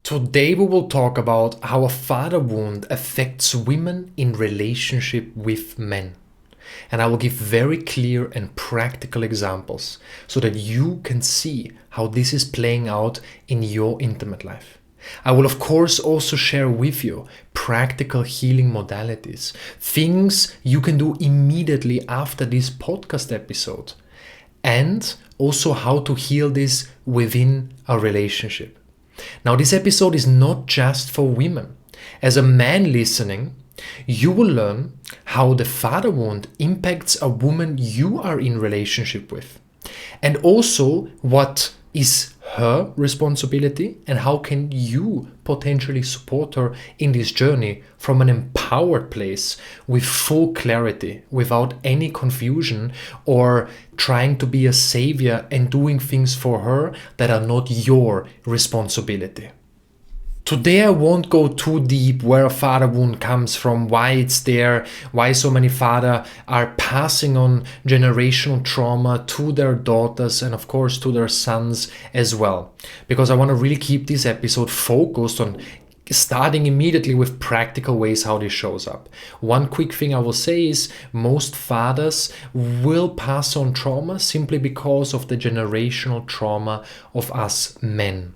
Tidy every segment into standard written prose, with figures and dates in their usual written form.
Today we will talk about how a father wound affects women in relationship with men. And I will give very clear and practical examples so that you can see how this is playing out in your intimate life. I will of course also share with you practical healing modalities, things you can do immediately after this podcast episode, and also how to heal this within a relationship. Now, this episode is not just for women. As a man listening, you will learn how the father wound impacts a woman you are in relationship with, and also what is her responsibility and how can you potentially support her in this journey from an empowered place with full clarity, without any confusion or trying to be a savior and doing things for her that are not your responsibility. Today I won't go too deep where a father wound comes from, why it's there, why so many fathers are passing on generational trauma to their daughters and of course to their sons as well. Because I want to really keep this episode focused on starting immediately with practical ways how this shows up. One quick thing I will say is most fathers will pass on trauma simply because of the generational trauma of us men.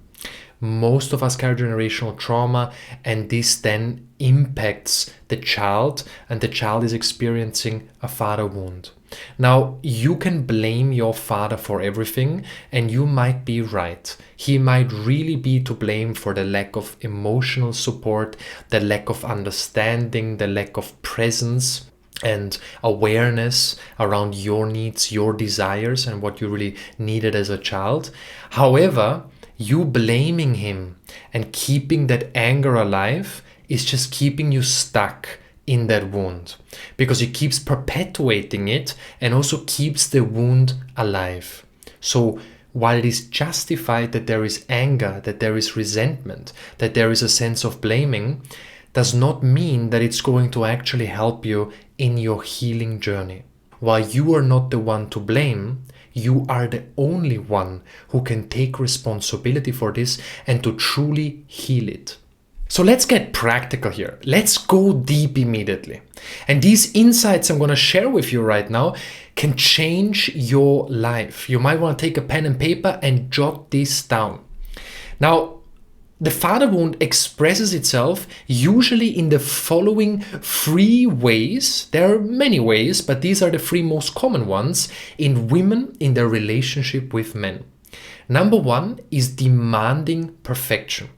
Most of us carry generational trauma, and this then impacts the child, and the child is experiencing a father wound. Now, you can blame your father for everything, and you might be right. He might really be to blame for the lack of emotional support, the lack of understanding, the lack of presence and awareness around your needs, your desires, and what you really needed as a child. However, you blaming him and keeping that anger alive is just keeping you stuck in that wound, because he keeps perpetuating it and also keeps the wound alive. So while it is justified that there is anger, that there is resentment, that there is a sense of blaming, does not mean that it's going to actually help you in your healing journey. While you are not the one to blame, you are the only one who can take responsibility for this and to truly heal it. So let's get practical here. Let's go deep immediately. And these insights I'm going to share with you right now can change your life. You might want to take a pen and paper and jot this down. Now, the father wound expresses itself usually in the following 3 ways. There are many ways, but these are the 3 most common ones in women in their relationship with men. Number 1 is demanding perfection.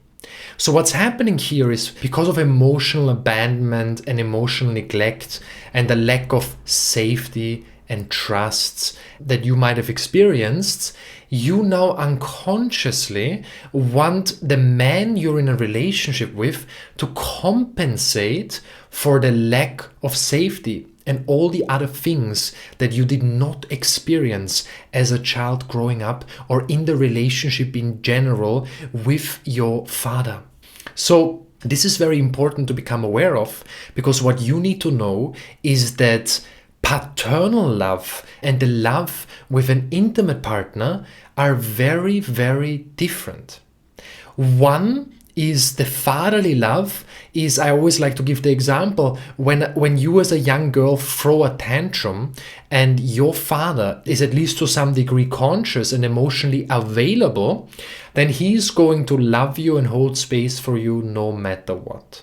So what's happening here is because of emotional abandonment and emotional neglect and the lack of safety and trusts that you might have experienced, you now unconsciously want the man you're in a relationship with to compensate for the lack of safety and all the other things that you did not experience as a child growing up or in the relationship in general with your father. So this is very important to become aware of, because what you need to know is that paternal love and the love with an intimate partner are very, very different. One is the fatherly love is, I always like to give the example, when you as a young girl throw a tantrum and your father is at least to some degree conscious and emotionally available, then he's going to love you and hold space for you no matter what.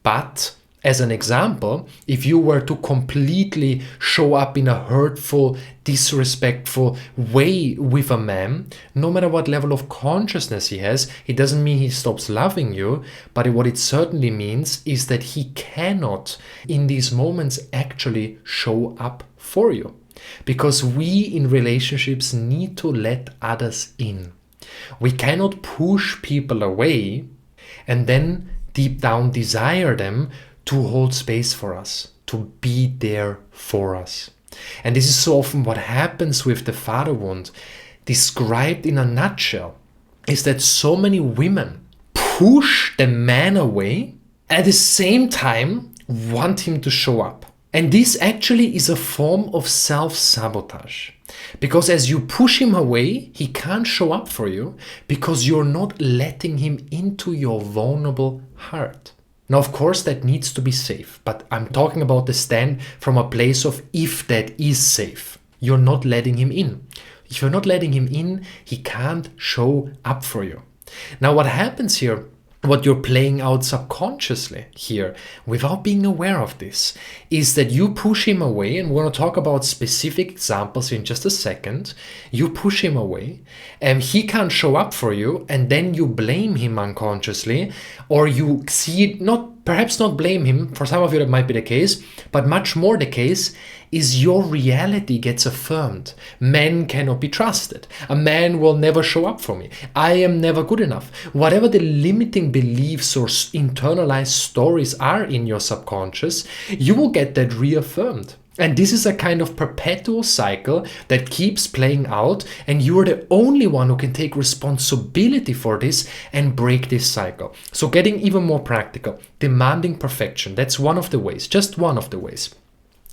But as an example, if you were to completely show up in a hurtful, disrespectful way with a man, no matter what level of consciousness he has, it doesn't mean he stops loving you, but what it certainly means is that he cannot, in these moments, actually show up for you. Because we in relationships need to let others in. We cannot push people away and then deep down desire them to hold space for us, to be there for us. And this is so often what happens with the father wound. Described in a nutshell is that so many women push the man away, at the same time want him to show up. And this actually is a form of self-sabotage. Because as you push him away, he can't show up for you because you're not letting him into your vulnerable heart. Now, of course, that needs to be safe, but I'm talking about the stand from a place of if that is safe. You're not letting him in. If you're not letting him in, he can't show up for you. Now, what happens here, what you're playing out subconsciously here, without being aware of this, is that you push him away, and we're going to talk about specific examples in just a second. You push him away, and he can't show up for you, and then you blame him unconsciously, or you see it, perhaps not blame him, for some of you that might be the case, but much more the case is your reality gets affirmed. Men cannot be trusted. A man will never show up for me. I am never good enough. Whatever the limiting beliefs or internalized stories are in your subconscious, you will get that reaffirmed. And this is a kind of perpetual cycle that keeps playing out, and you are the only one who can take responsibility for this and break this cycle. So getting even more practical, demanding perfection, that's one of the ways, just one of the ways.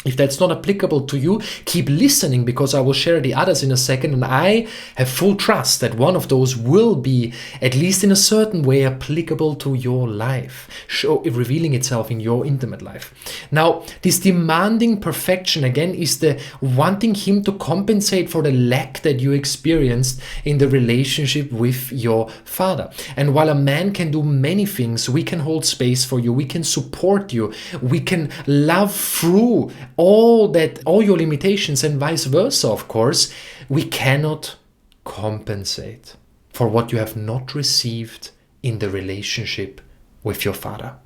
If that's not applicable to you, keep listening because I will share the others in a second, and I have full trust that one of those will be, at least in a certain way, applicable to your life, revealing itself in your intimate life. Now, this demanding perfection, again, is the wanting him to compensate for the lack that you experienced in the relationship with your father. And while a man can do many things, we can hold space for you, we can support you, we can love through all your limitations, and vice versa, of course, we cannot compensate for what you have not received in the relationship with your father.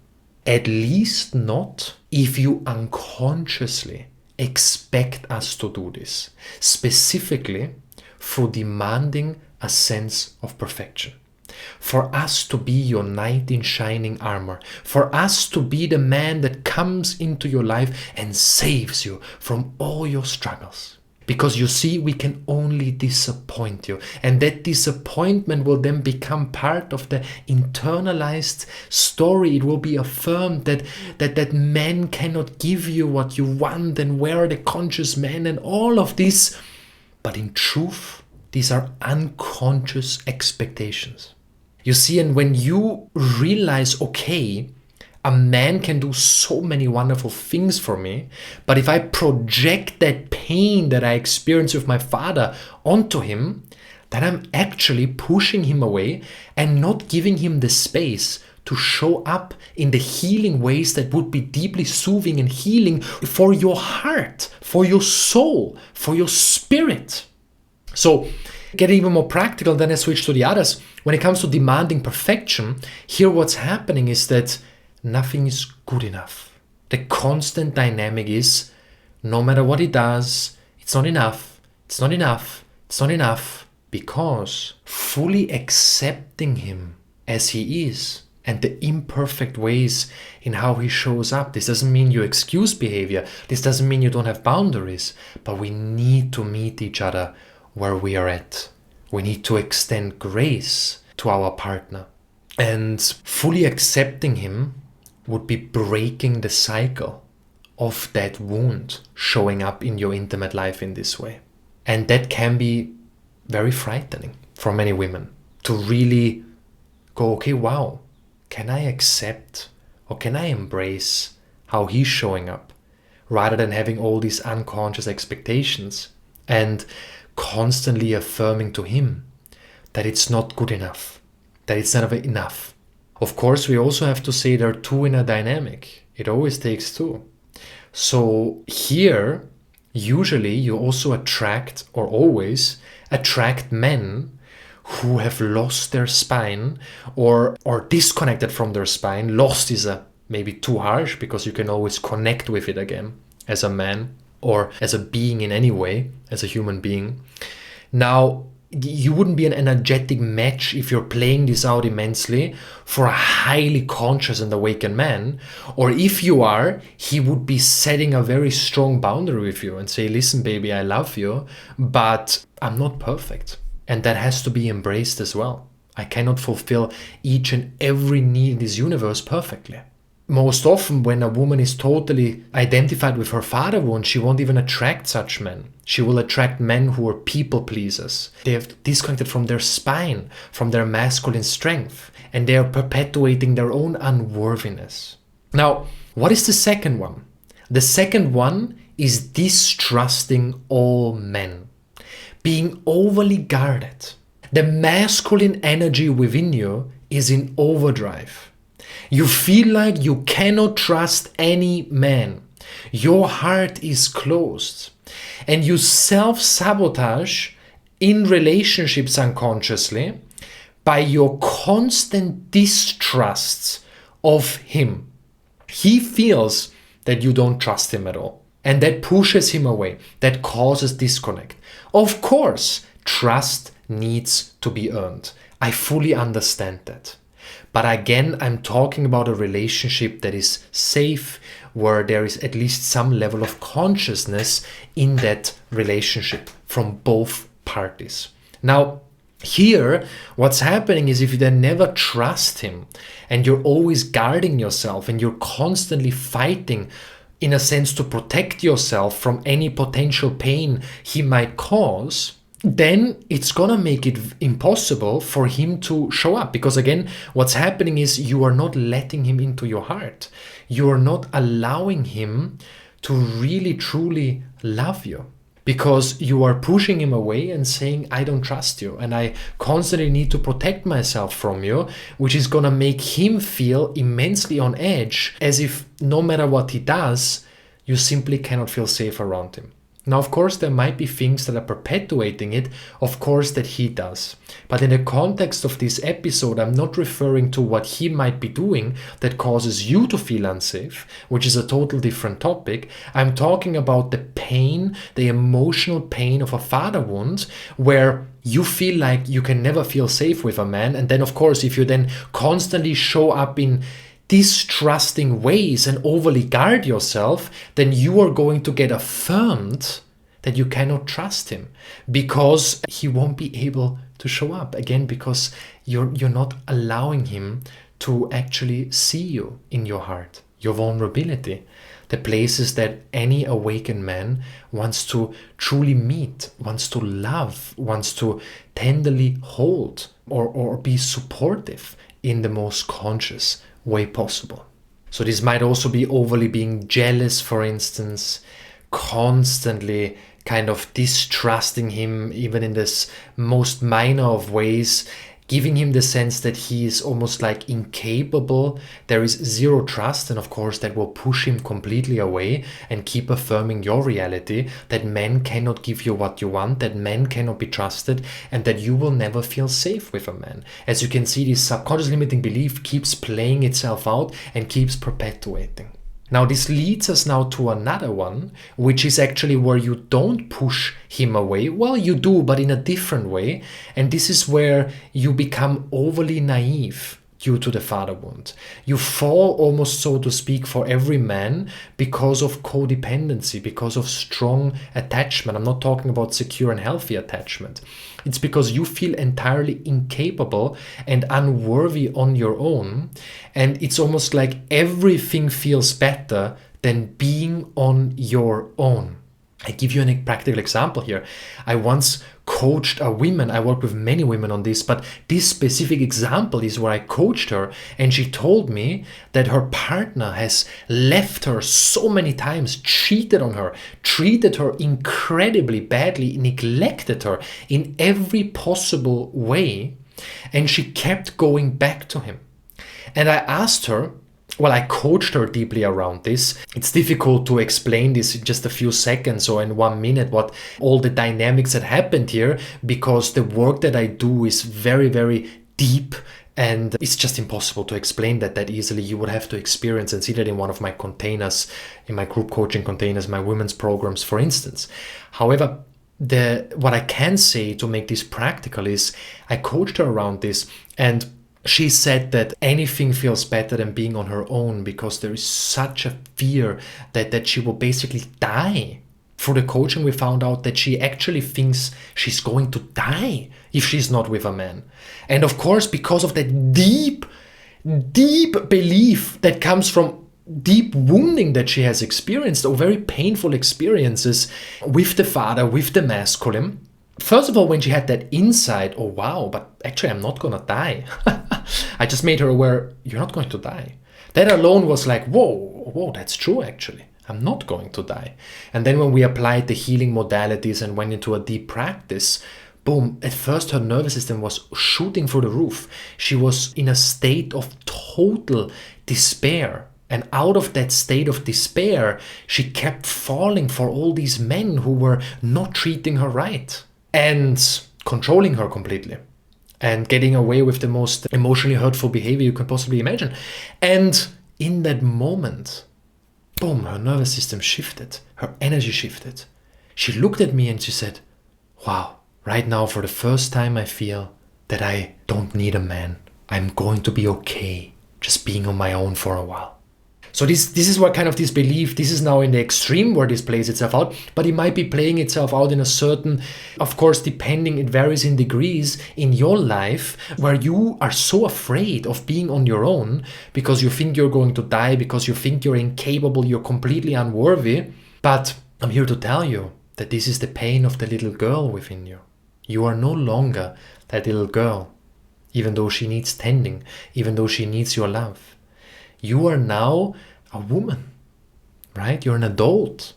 At least not if you unconsciously expect us to do this, specifically through demanding a sense of perfection. For us to be your knight in shining armor, for us to be the man that comes into your life and saves you from all your struggles. Because you see, we can only disappoint you, and that disappointment will then become part of the internalized story. It will be affirmed that men cannot give you what you want, and where are the conscious men, and all of this. But in truth, these are unconscious expectations. You see, and when you realize, okay, a man can do so many wonderful things for me, but if I project that pain that I experienced with my father onto him, then I'm actually pushing him away and not giving him the space to show up in the healing ways that would be deeply soothing and healing for your heart, for your soul, for your spirit. So, get even more practical, then I switch to the others. When it comes to demanding perfection, here what's happening is that nothing is good enough. The constant dynamic is, no matter what he does, it's not enough, it's not enough, it's not enough, because fully accepting him as he is and the imperfect ways in how he shows up. This doesn't mean you excuse behavior. This doesn't mean you don't have boundaries, but we need to meet each other where we are at. We need to extend grace to our partner. And fully accepting him would be breaking the cycle of that wound showing up in your intimate life in this way. And that can be very frightening for many women to really go, okay, wow, can I accept or can I embrace how he's showing up, rather than having all these unconscious expectations and constantly affirming to him that it's not good enough, that it's never enough. Of course, we also have to say there are two in a dynamic. It always takes two. So here, usually you also attract, or always attract, men who have lost their spine or disconnected from their spine. Lost is maybe too harsh, because you can always connect with it again as a man or as a being in any way, as a human being. Now, you wouldn't be an energetic match if you're playing this out immensely for a highly conscious and awakened man. Or if you are, he would be setting a very strong boundary with you and say, listen, baby, I love you, but I'm not perfect. And that has to be embraced as well. I cannot fulfill each and every need in this universe perfectly. most often when a woman is totally identified with her father wound, she won't even attract such men. She will attract men who are people pleasers. They have disconnected from their spine, from their masculine strength, and they are perpetuating their own unworthiness. Now, what is the second one? The second one is distrusting all men, being overly guarded. The masculine energy within you is in overdrive. You feel like you cannot trust any man. Your heart is closed. And you self-sabotage in relationships unconsciously by your constant distrust of him. He feels that you don't trust him at all. And that pushes him away. That causes disconnect. Of course, trust needs to be earned. I fully understand that. But again, I'm talking about a relationship that is safe, where there is at least some level of consciousness in that relationship from both parties. Now, here, what's happening is if you then never trust him and you're always guarding yourself and you're constantly fighting, in a sense, to protect yourself from any potential pain he might cause, then it's gonna make it impossible for him to show up. Because again, what's happening is you are not letting him into your heart. You are not allowing him to really truly love you, because you are pushing him away and saying, I don't trust you and I constantly need to protect myself from you, which is gonna make him feel immensely on edge, as if no matter what he does, you simply cannot feel safe around him. Now, of course, there might be things that are perpetuating it, of course, that he does. But in the context of this episode, I'm not referring to what he might be doing that causes you to feel unsafe, which is a total different topic. I'm talking about the pain, the emotional pain of a father wound, where you feel like you can never feel safe with a man. And then, of course, if you then constantly show up in distrusting ways and overly guard yourself, then you are going to get affirmed that you cannot trust him, because he won't be able to show up again, because you're not allowing him to actually see you in your heart, your vulnerability, the places that any awakened man wants to truly meet, wants to love, wants to tenderly hold or be supportive in the most conscious way possible. So this might also be overly being jealous, for instance, constantly kind of distrusting him, even in this most minor of ways, giving him the sense that he is almost like incapable. There is zero trust, and of course that will push him completely away and keep affirming your reality that men cannot give you what you want, that men cannot be trusted, and that you will never feel safe with a man. As you can see, this subconscious limiting belief keeps playing itself out and keeps perpetuating. Now, this leads us now to another one, which is actually where you don't push him away. Well, you do, but in a different way. And this is where you become overly naive due to the father wound. You fall almost, so to speak, for every man because of codependency, because of strong attachment. I'm not talking about secure and healthy attachment. It's because you feel entirely incapable and unworthy on your own. And it's almost like everything feels better than being on your own. I give you a practical example here. I once coached a woman. I work with many women on this, but this specific example is where I coached her, and she told me that her partner has left her so many times, cheated on her, treated her incredibly badly, neglected her in every possible way, and she kept going back to him. And I asked her, well, I coached her deeply around this. It's difficult to explain this in just a few seconds or in 1 minute, what all the dynamics that happened here, because the work that I do is very, very deep, and it's just impossible to explain that easily. You would have to experience and see that in one of my containers, in my group coaching containers, my women's programs, for instance. However, what I can say to make this practical is I coached her around this, and she said that anything feels better than being on her own, because there is such a fear that she will basically die. Through the coaching, we found out that she actually thinks she's going to die if she's not with a man. And of course, because of that deep belief that comes from deep wounding that she has experienced, or very painful experiences with the father, with the masculine. First of all, when she had that insight, oh wow, but actually I'm not gonna die. I just made her aware, you're not going to die. That alone was like, whoa, that's true actually. I'm not going to die. And then when we applied the healing modalities and went into a deep practice, boom, at first her nervous system was shooting through the roof. She was in a state of total despair. And out of that state of despair, she kept falling for all these men who were not treating her right and controlling her completely and getting away with the most emotionally hurtful behavior you can possibly imagine. And in that moment, boom, her nervous system shifted, her energy shifted. She looked at me and she said, wow, right now for the first time I feel that I don't need a man. I'm going to be okay just being on my own for a while. So this is what kind of this belief, this is now in the extreme where this plays itself out, but it might be playing itself out in a certain, of course, depending, it varies in degrees in your life, where you are so afraid of being on your own because you think you're going to die, because you think you're incapable, you're completely unworthy. But I'm here to tell you that this is the pain of the little girl within you. You are no longer that little girl, even though she needs tending, even though she needs your love. You are now a woman, right? You're an adult.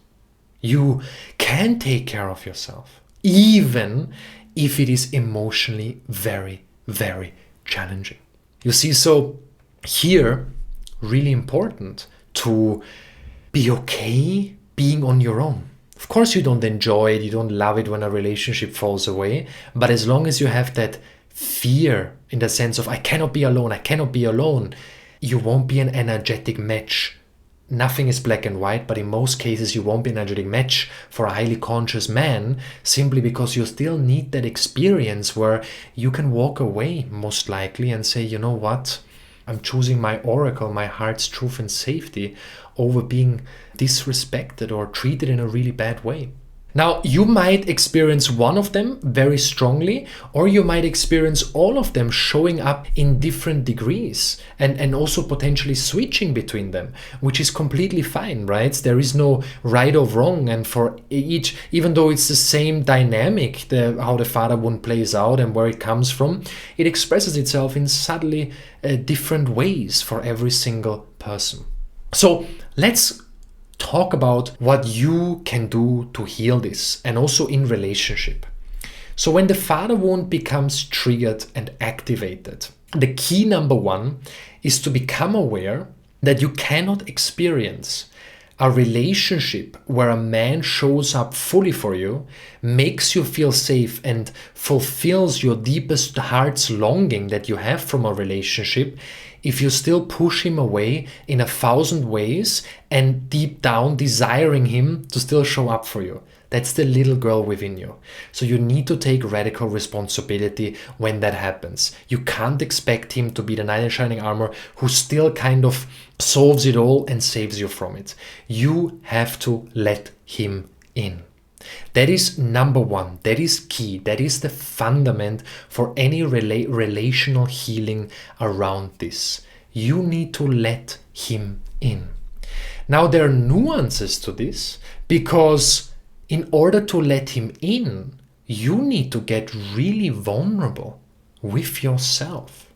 You can take care of yourself, even if it is emotionally very, very challenging. You see, so here, really important to be okay being on your own. Of course, you don't enjoy it, you don't love it when a relationship falls away, but as long as you have that fear in the sense of I cannot be alone, you won't be an energetic match. Nothing is black and white, but in most cases you won't be an energetic match for a highly conscious man, simply because you still need that experience where you can walk away most likely and say, you know what, I'm choosing my oracle, my heart's truth and safety over being disrespected or treated in a really bad way. Now, you might experience one of them very strongly, or you might experience all of them showing up in different degrees and also potentially switching between them, which is completely fine, right? There is no right or wrong, and for each, even though it's the same dynamic, how the father wound plays out and where it comes from, it expresses itself in subtly different ways for every single person. So let's talk about what you can do to heal this, and also in relationship. So when the father wound becomes triggered and activated, the key number one is to become aware that you cannot experience a relationship where a man shows up fully for you, makes you feel safe, and fulfills your deepest heart's longing that you have from a relationship if you still push him away in 1,000 ways and deep down desiring him to still show up for you. That's the little girl within you. So you need to take radical responsibility when that happens. You can't expect him to be the knight in shining armor who still kind of solves it all and saves you from it. You have to let him in. That is number one. That is key. That is the fundament for any relational healing around this. You need to let him in. Now, there are nuances to this, because in order to let him in, you need to get really vulnerable with yourself.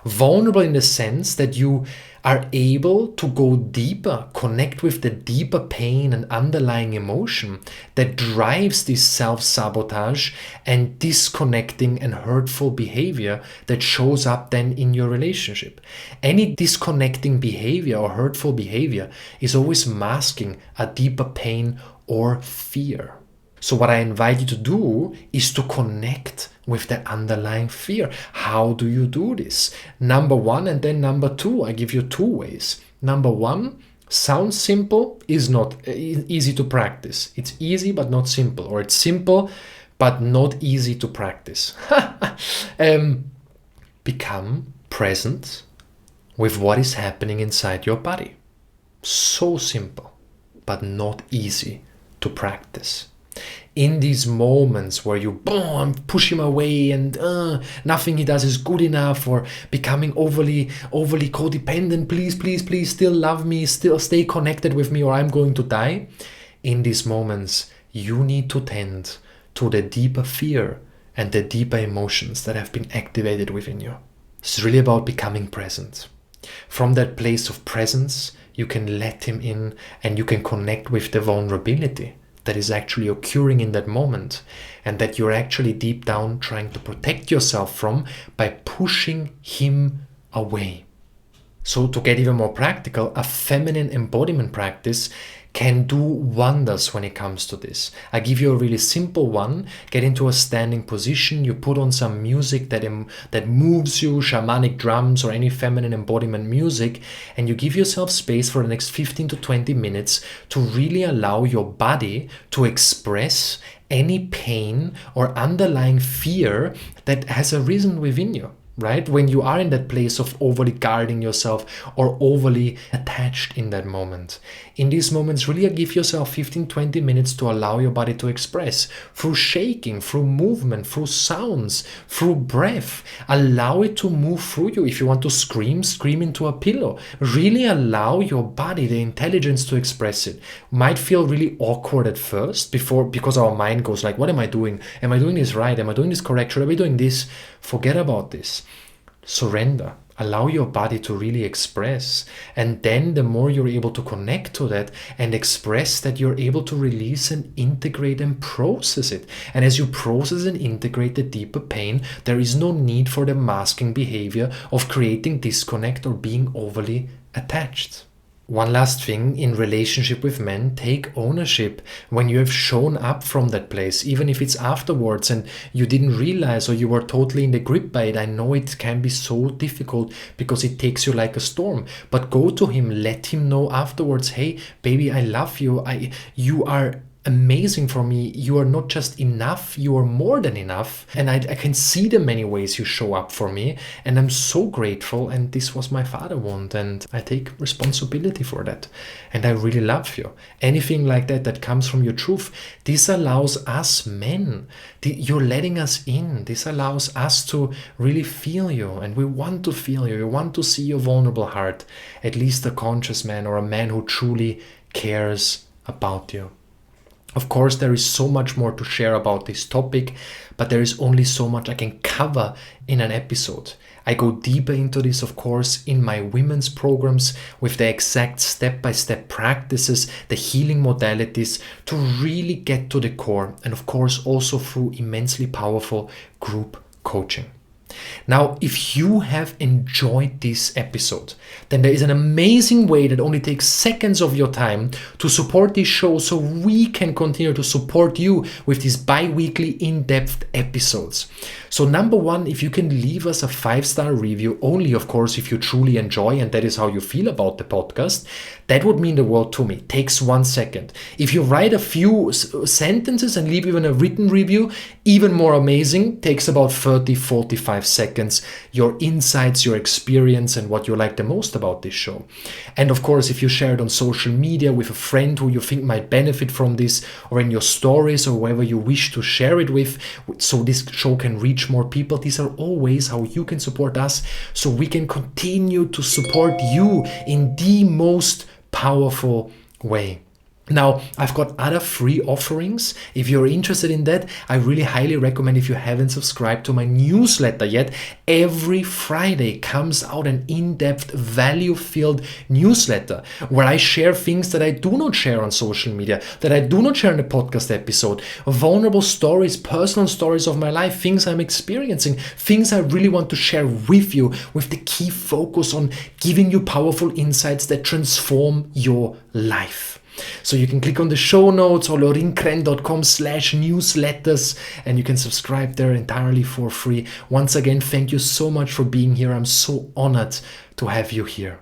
Vulnerable in the sense that you are able to go deeper, connect with the deeper pain and underlying emotion that drives this self-sabotage and disconnecting and hurtful behavior that shows up then in your relationship. Any disconnecting behavior or hurtful behavior is always masking a deeper pain or fear. So what I invite you to do is to connect with the underlying fear. How do you do this? Number one, and then number two, I give you 2 ways. Number one, sounds simple, is not easy to practice. It's easy but not simple, or it's simple but not easy to practice. Become present with what is happening inside your body. So simple, but not easy to practice. In these moments where you boom, push him away and nothing he does is good enough, or becoming overly codependent, please still love me, still stay connected with me or I'm going to die. In these moments, you need to tend to the deeper fear and the deeper emotions that have been activated within you. It's really about becoming present. From that place of presence, you can let him in and you can connect with the vulnerability that is actually occurring in that moment, and that you're actually deep down trying to protect yourself from by pushing him away. So to get even more practical, a feminine embodiment practice can do wonders when it comes to this. I give you a really simple one. Get into a standing position. You put on some music that moves you, shamanic drums or any feminine embodiment music, and you give yourself space for the next 15 to 20 minutes to really allow your body to express any pain or underlying fear that has arisen within you. Right? When you are in that place of overly guarding yourself or overly attached in that moment. In these moments, really give yourself 15-20 minutes to allow your body to express through shaking, through movement, through sounds, through breath. Allow it to move through you. If you want to scream into a pillow. Really allow your body the intelligence to express it. Might feel really awkward at first because our mind goes like, what am I doing? Am I doing this right? Am I doing this correct? Should I be doing this? Forget about this. Surrender. Allow your body to really express. And then the more you're able to connect to that and express that, you're able to release and integrate and process it. And as you process and integrate the deeper pain, there is no need for the masking behavior of creating disconnect or being overly attached. One last thing in relationship with men, take ownership when you have shown up from that place, even if it's afterwards and you didn't realize or you were totally in the grip by it. I know it can be so difficult because it takes you like a storm, but go to him, let him know afterwards, hey, baby, I love you. You are amazing for me. You are not just enough, you are more than enough. And I can see the many ways you show up for me. And I'm so grateful. And this was my father wound. And I take responsibility for that. And I really love you. Anything like that comes from your truth. This allows us men. You're letting us in. This allows us to really feel you. And we want to feel you. We want to see your vulnerable heart. At least a conscious man or a man who truly cares about you. Of course, there is so much more to share about this topic, but there is only so much I can cover in an episode. I go deeper into this, of course, in my women's programs with the exact step-by-step practices, the healing modalities to really get to the core, and of course also through immensely powerful group coaching. Now, if you have enjoyed this episode, then there is an amazing way that only takes seconds of your time to support this show so we can continue to support you with these bi-weekly in-depth episodes. So number one, if you can leave us a 5-star review, only of course if you truly enjoy and that is how you feel about the podcast, that would mean the world to me. It takes 1 second. If you write a few sentences and leave even a written review, even more amazing, takes about 30-45 seconds. Your insights, your experience, and what you like the most about this show. And of course, if you share it on social media with a friend who you think might benefit from this, or in your stories or wherever you wish to share it with, so this show can reach more people. These are all ways how you can support us so we can continue to support you in the most powerful way. Now, I've got other free offerings. If you're interested in that, I really highly recommend, if you haven't subscribed to my newsletter yet, every Friday comes out an in-depth, value-filled newsletter where I share things that I do not share on social media, that I do not share in a podcast episode, vulnerable stories, personal stories of my life, things I'm experiencing, things I really want to share with you, with the key focus on giving you powerful insights that transform your life. So you can click on the show notes or lorinkren.com/newsletters and you can subscribe there entirely for free. Once again, thank you so much for being here. I'm so honored to have you here.